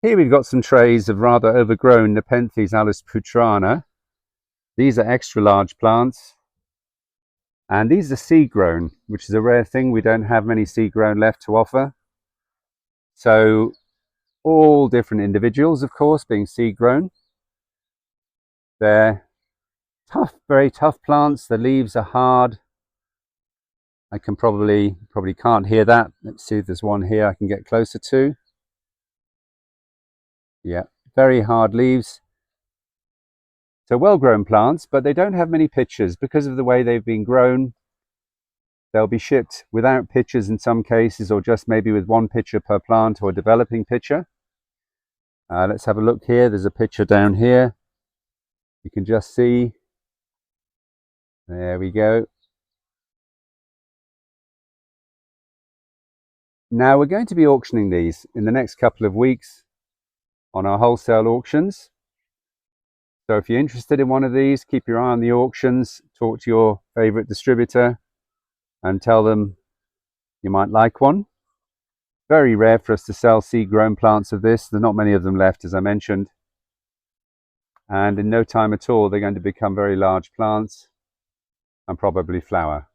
Here we've got some trays of rather overgrown nepenthes alisaputrana. These are extra large plants, and these are seed grown, which is a rare thing. We don't have many seed grown left to offer. So all different individuals, of course, being seed grown. They're tough, very tough plants. The leaves are hard. I can probably can't hear that. Let's see if there's one here I can get closer to. Yeah, very hard leaves. So well-grown plants, but they don't have many pitchers because of the way they've been grown. They'll be shipped without pitchers in some cases, or just maybe with one pitcher per plant or a developing pitcher. Let's have a look here. There's a pitcher down here. You can just see. There we go. Now we're going to be auctioning these in the next couple of weeks on our wholesale auctions. So if you're interested in one of these, keep your eye on the auctions, talk to your favorite distributor and tell them you might like one. Very rare for us to sell seed grown plants of this. There's not many of them left, as I mentioned. And in no time at all, they're going to become very large plants and probably flower.